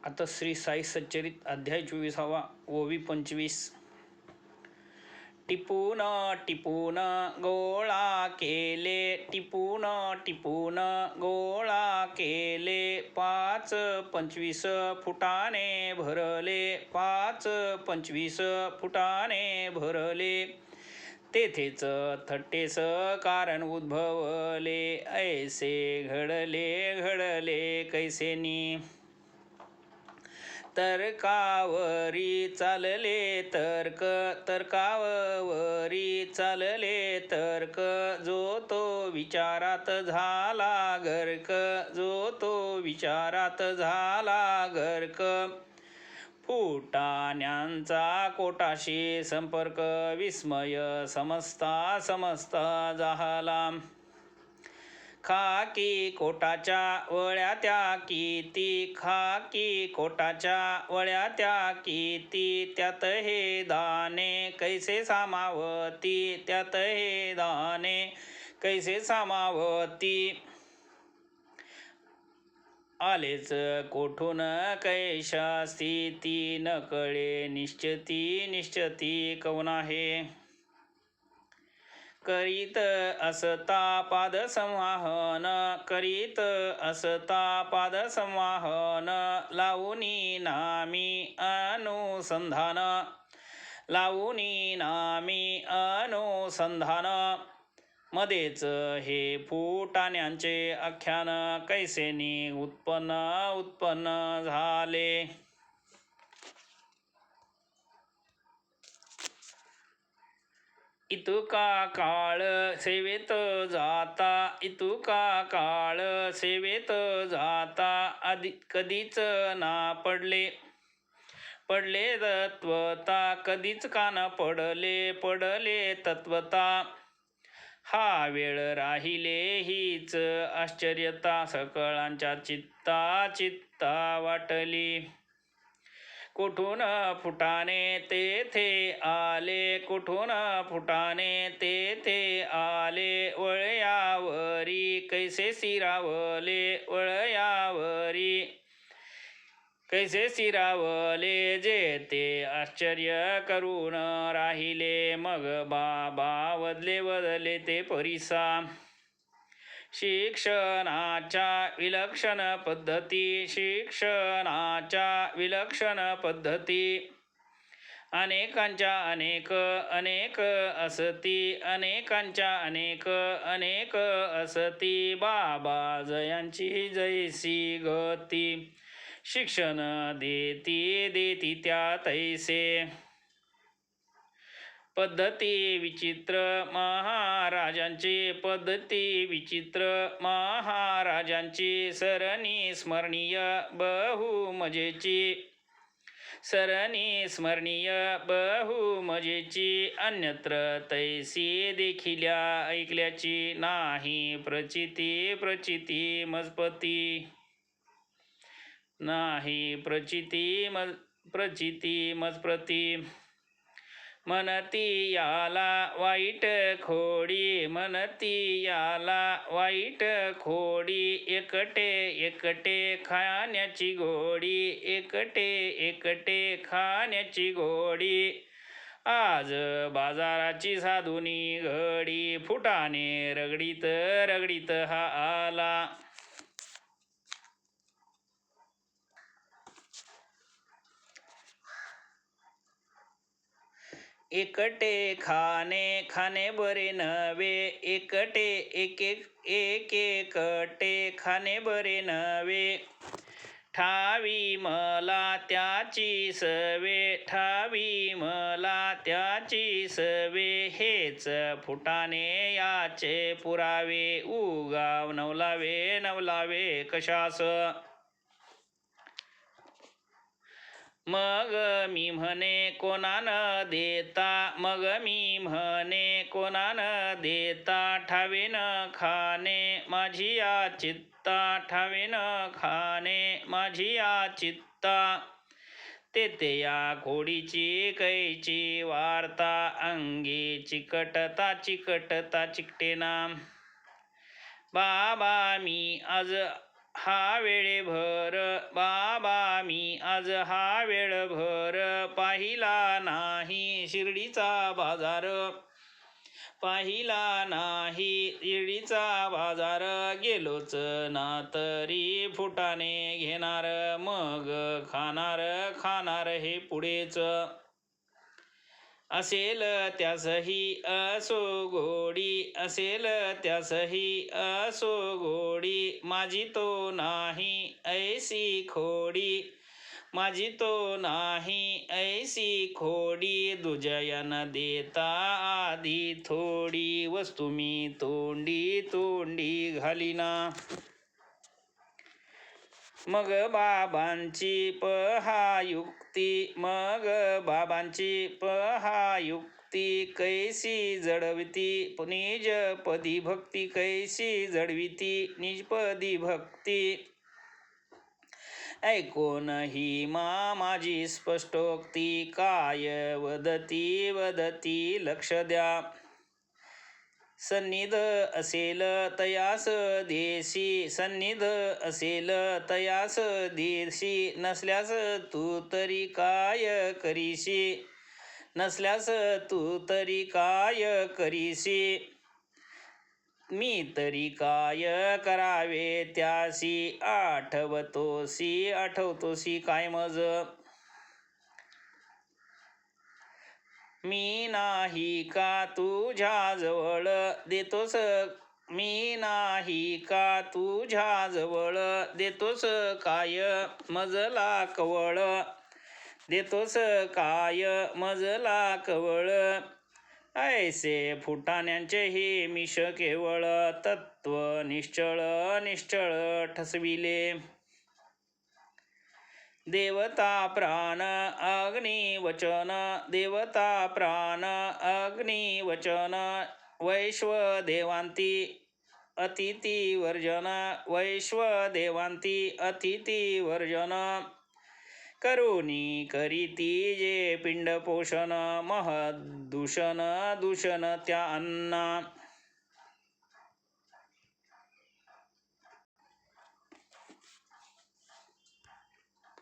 आता श्री साई सच्चरित अध्याय 24 ओवी 25. टिपून टिपून गोळा केले, टिपून टिपून गोळा केले, 5-25 फुटाने भरले, 5-25 फुटाने भरले. तेथेच थट्टेस कारण उद्भवले, ऐसे घडले घडले कैसेनी. तर्कावरी चालले तर्क, तर्कावरी चालले तर्क, जो तो विचारात झाला गर्क, जो तो विचारात झाला गर्क. फुटाण्यांचा कोटाशी संपर्क, विस्मय समजता समजता झाला. खाकी कोटाच्या वळ्या त्या किती, खाकी कोटाच्या वळ्या त्या किती, त्यात हे दाणे कैसे सामावती, त्यात हे दाणे कैसे सामावती. आलेच कोठून कैशा स्थिती, न कळे निश्चिती निश्चिती कौन आहे. करीत असता पादसंवाहन, करीत असता पादसंवाहन, लावूनी नामी अनुसंधान, लावूनी नामी अनुसंधान. मध्येच हे फुटाण्यांचे आख्यान कैसेनी उत्पन्न झाले. इतुका काळ सेवेत जाता, इतुका काळ सेवेत जाता, कधीच ना पडले, पडले तत्वता, कधीच कान पडले, पडले तत्वता. हा वेळ राहिले हीच आश्चर्यता, सकळांच्या चित्ता वाटली. कुठून फुटाणे तेथे आले, कुठून फुटाणे तेथे आले, वळयावरी कैसे स्थिरावले, वळयावरी कैसे स्थिरावले. जे ते आश्चर्य करून राहिले, मग बाबा वदले ते परिसा. शिक्षणाच्या विलक्षण पद्धती, शिक्षणाच्या विलक्षण पद्धती, अनेकांच्या अनेक अनेक असती, अनेकांच्या अनेक अनेक असती. बाबा जयांची जैसी गती, शिक्षण देती देती त्या तैसे. पद्धती विचित्र महाराजांची, पद्धती विचित्र महाराजांची, सरणी स्मरणीय बहुमजेची, सरणी स्मरणीय बहुमजेची. अन्यत्र तैसी देखिल्या ऐकल्याची नाही प्रचिती, प्रचिती मजपती, नाही प्रचिती मजप्रती. म्हणती याला वाईट खोडी, म्हणती याला वाईट खोडी, एकटे एकटे खाण्याची गोडी, एकटे एकटे खाण्याची गोडी. आज बाजाराची साधुनी घडी, फुटाणे रगडीत रगडीत हा आला. एकटे खाणे बरे नव्हे, एकटे एकटे खाणे बरे नव्हे. ठावी मला त्याची सवे, ठावी मला त्याची सवे. हेच फुटाणे याचे पुरावे, उगाव नवलावे नवलावे कशास. मग मी म्हणे कोणा न देता, मग मी म्हणे कोणा न देता. ठावे न खाणे माझी या चित्ता, ठावे न खाणे माझी या चित्ता. तेथे या खोडीची कैची वार्ता, अंगी चिकटता चिकटता चिकटेना. बाबा मी आज हा वेळेभर बाबा मी आज हा वेळभर पाहिला नाही शिर्डीचा बाजार, पाहिला नाही शिर्डीचा बाजार, गेलोच ना तरी फुटाने घेणार, मग खाणार खाणार हे पुढेच, असेल त्यासही असो गोडी, असेल त्यासही असो गोडी, माझी तो नाही ऐसी खोडी, माझी तो नाही ऐसी खोडी, दुजयन देता आधी थोडी, वस्तू मी तोंडी तोंडी घालीना, मग बाबांची पहायुक्ती, मग बाबांची पहायुक्ती, कैसी जडविती निजपदी भक्ती, कैसी जडविती निजपदी भक्ती, ऐकून ही माझी स्पष्टोक्ती, काय वदती वदती लक्ष द्या, सन्निध असेल तयास देशी, सन्निध असेल तयास देशी, नसल्यास तू तरी काय करीशी, नसल्यास तू तरी काय करीशी, मी तरी काय करावे त्यासी, आठवतोसी आठवतोसी काय मज, मी नाही का तुझ्या जवळ देतोस, मी नाही का तुझ्या जवळ देतोस काय मजला कवळ, देतोस काय मजला कवळ, ऐसे फुटाण्यांचे हे मिश केवळ, तत्व निश्चळ निश्चळ ठसविले, देवता प्राण अग्नी वचन, देवता प्राण अग्नी वचन, वैश्वदेवांती अतिथी वर्जन, वैश्वदेवांती अतिथी वर्जन, करुणी करीती जे पिंड पोषण, महदूषण दूषण त्या अन्ना,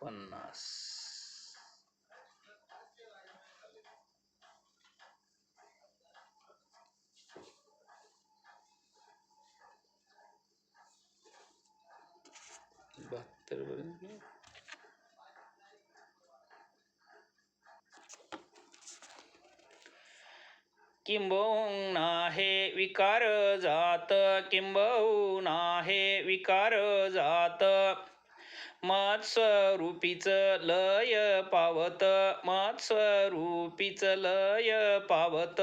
50 72 किंबहुना हे विकार जात, किंबहुना हे विकार जात, मत्स्वरूपीच लय पावत, मत्स्वरूपीच लय पावत,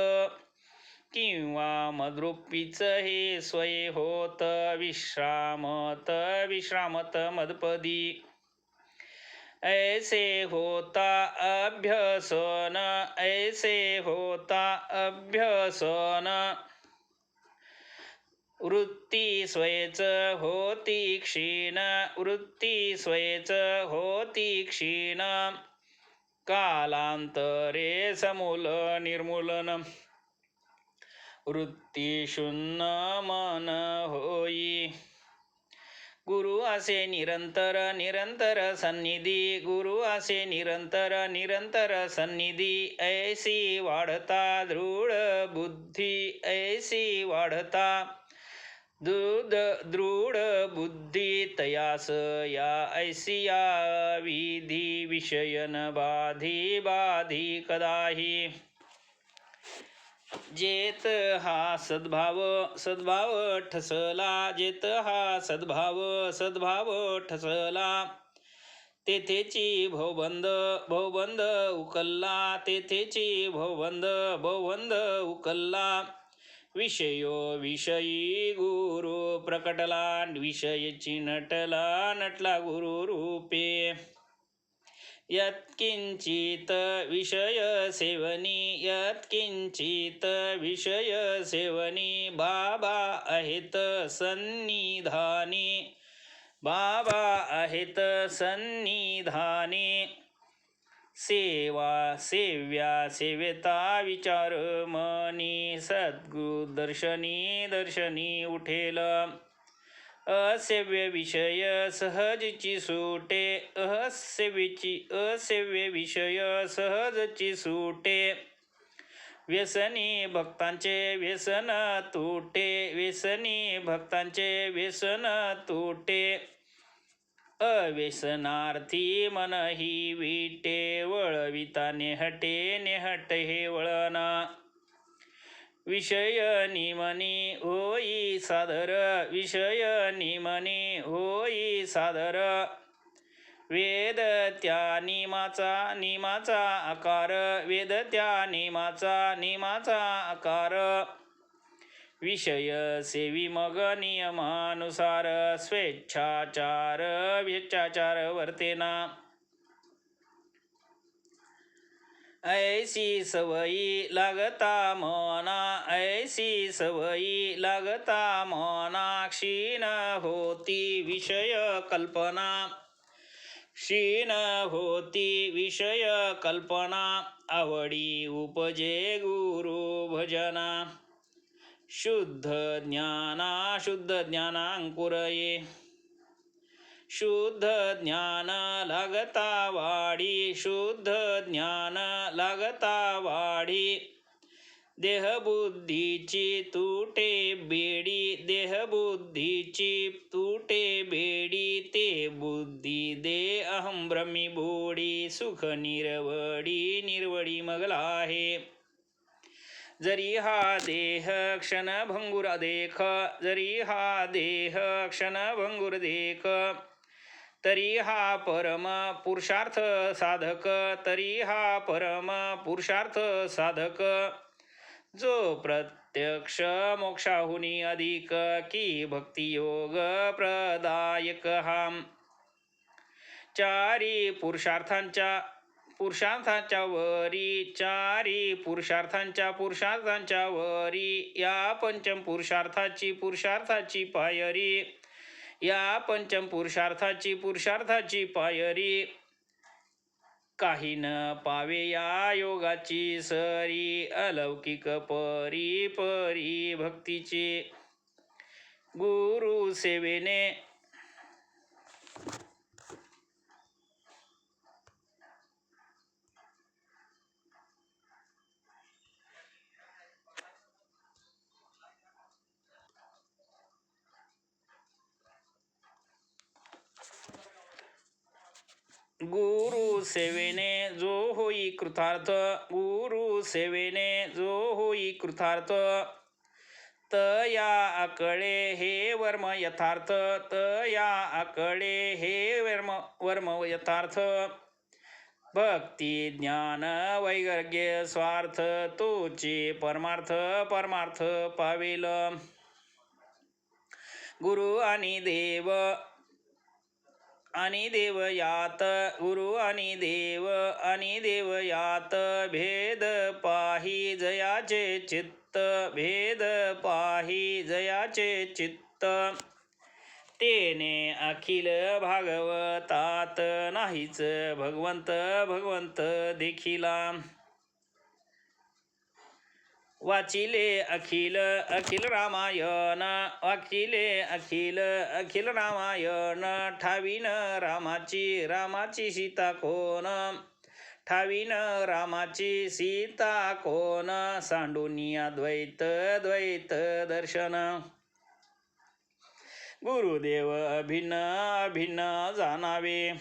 किंवा मद्रूपीच हे स्वय होत, विश्रामत विश्रामत मदपदी, ऐसे होता अभ्यसन, ऐसे होता अभ्यसन, वृत्ती स्वयच होती क्षीण, वृत्ती स्वयच होती क्षीण, कालांतरे समूल निर्मूलन, वृत्ती शून्य मन होई, गुरु असे निरंतर निरंतर सन्निधी, गुरु असे निरंतर निरंतर सन्निधी, ऐसी वाढता दृढ बुद्धी, ऐसी वाढता दृढ बुद्धी, तयास या ऐसिया विधी, विषयन बाधी बाधी कदाही, जेत हा सद्भाव सद्भाव ठसला, जेत हा सद्भाव सद्भाव ठसला, तेथेची भवबंध भवबंध उकलला, तेथेची भवबंध भवबंध उकलला, विषयो विषयी गुरु प्रकटला, विषयची नटला नटला गुरु रूपे, यत्किंचित विषय सेवनी, यत्किंचित विषय सेवनी, बाबा आहेत सन्निधानी, बाबा आहेत सन्निधानी, सेवा सेव्या सेवेता विचार मनी, सद्गुरु दर्शनी दर्शनी उठेल, असेव्य विषय सहजची सुटे, असेव्य विषय सहजची सुटे. व्यसनी भक्तांचे व्यसन तुटे, व्यसनी भक्तांचे व्यसन तुटे. अव्यसनार्थी मन ही विटे, वळविता नेहटे नेहट हे वळण. विषय निमनी होई सादर, विषय निमनी होई सादर. वेद त्या निमाचा आकार, वेद त्या निमाचा आकार. विषय सेवी मग नियमानुसार, स्वेच्छाचार वर्तेना. ऐसी सवयी लागता मना, ऐसी सवयी लागता मना. क्षीण होती विषय कल्पना, क्षीण होती विषय कल्पना. आवडी उपजे गुरु भजना, शुद्ध ज्ञानांकुरये. शुद्ध ज्ञान लागता वाढी, शुद्ध ज्ञान लागता वाढी. देहबुद्धीची तुटे बेडी, देहबुद्धीची तुटे बेडी. ते बुद्धी दे अहम ब्रह्मी बोडी, सुख निर्वडी मगला आहे. जरी हा देह क्षणभंगुर देख, जरी हा देह क्षणभंगुर देख. तरी हा परम पुरुषार्थ साधक, तरी हा परम पुरुषार्थ साधक. जो प्रत्यक्ष मोक्षाहुनी अधिक, की भक्तियोग प्रदायक हा. चारी पुरुषार्थांच्या वरी, चारी पुरुषार्थांच्या वरी. या पंचम पुरुषार्थाची पायरी, या पंचम पुरुषार्थाची पायरी. काही न पावे या योगाची सरी, अलौकिक परी भक्तीचे. गुरु सेवेने गुरु सेवेने जो होई कृतार्थ, गुरु सेवेने जो होई कृतार्थ. तया आकळे हे वर्म यथार्थ, तया आकळे हे वर्म यथार्थ. भक्ती ज्ञान वैराग्य स्वार्थ, तोचे परमार्थ पावेल. गुरु आणि देव यात, गुरु आणि देव यात. भेद पाही जयाचे चित्त, भेद पाही जयाचे चित्त. तेने अखिल भागवतात, नाहीच भगवंत देखिला. वाचिले अखिल रामायण, वाचिले अखिल रामायण. ठावीन रामाची सीता कोण, ठावीन रामाची सीता कोण. सांडूनिया द्वैत दर्शन. गुरुदेव अभिन्न जाणावे.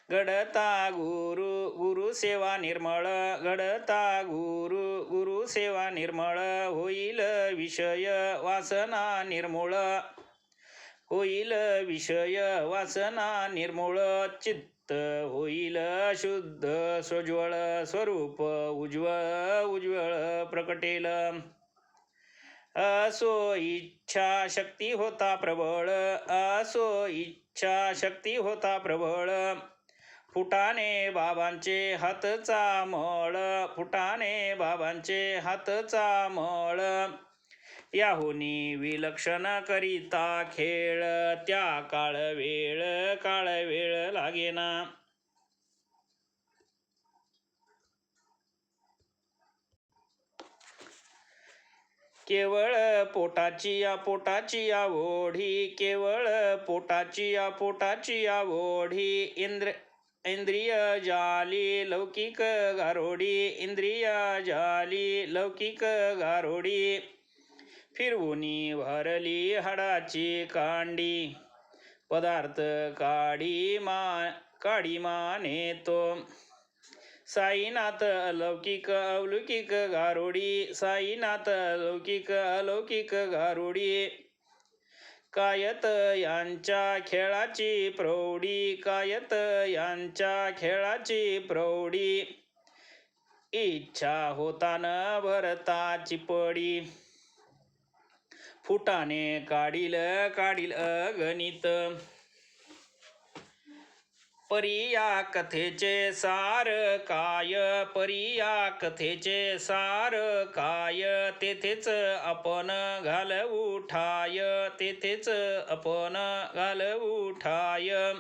घडता गुरु सेवा निर्मळ, घडता गुरु सेवा निर्मळ. होईल विषय वासना निर्मूळ, होईल विषय वासना निर्मूळ. चित्त होईल शुद्ध सोज्वळ, स्वरूप उज्वळ प्रकटेल. असो इच्छा शक्ती होता प्रबळ, असो इच्छा शक्ती होता प्रबळ. फुटाणे बाबांचे हातचा मळ, फुटाणे बाबांचे हातचा मळ. याहुनी विलक्षण करिता खेळ, त्या काळ वेळ लागेना. केवळ पोटाची या ओढी, केवळ पोटाची या ओढी. इंद्रिय जाली लौकिक गारोडी, इंद्रिय जाली लौकिक गारोडी. फिरवुनी भरली हाडाची कांडी, पदार्थ काडी माने तो. साईनाथ अलौकिक अलौकिक गारोडी, साईनाथ अलौकिक गारोडी. कायत यांच्या खेळाची प्रौढी, कायत यांच्या खेळाची प्रौढी. इच्छा होताना भरताची पडी, फुटाने काढील अगणित. परिया कथेचे सार काय, परिया कथेचे सार काय. तेथेच आपण घालवू ठाय, तेथेच आपण घालवू ठाय.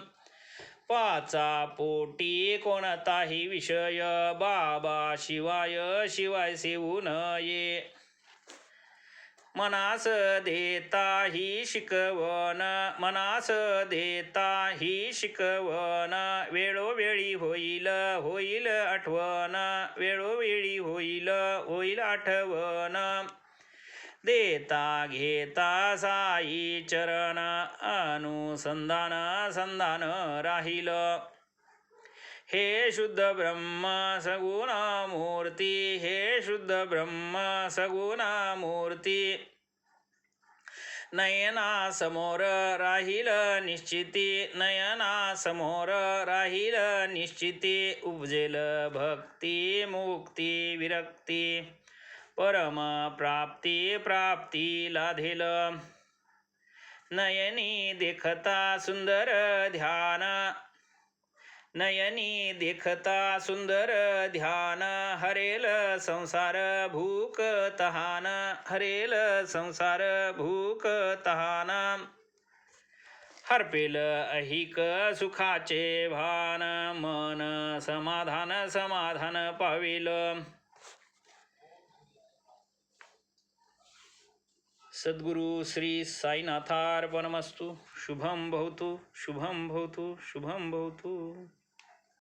पाचा पोटी कोणताही विषय, बाबा शिवाय सेवू नये. मनास देता ही शिकवण, मनास देता ही शिकवण. वेळोवेळी होईल आठवण, वेळोवेळी होईल आठवण. देता घेता साई चरण, संधान राहील. हे शुद्ध ब्रह्म सगुण मूर्ती, हे शुद्ध ब्रह्म सगुण मूर्ती. नयना समोर राहील निश्चिती, नयना समोर राहील निश्चिती. उपजेल भक्ती मुक्ती विरक्ती, परम प्राप्ती लाधेल. नयनी देखता सुंदर ध्यान, नयनी देखता सुंदर ध्यान. हरेल संसार भूक तहान, हरेल संसार भूक तहान. हरपेल ऐहिक सुखाचे भान, मन समाधान पावेल. सद्गुरु श्री साईनाथार्पणमस्तु. शुभं भवतु, शुभं भवतु, शुभं भवतु.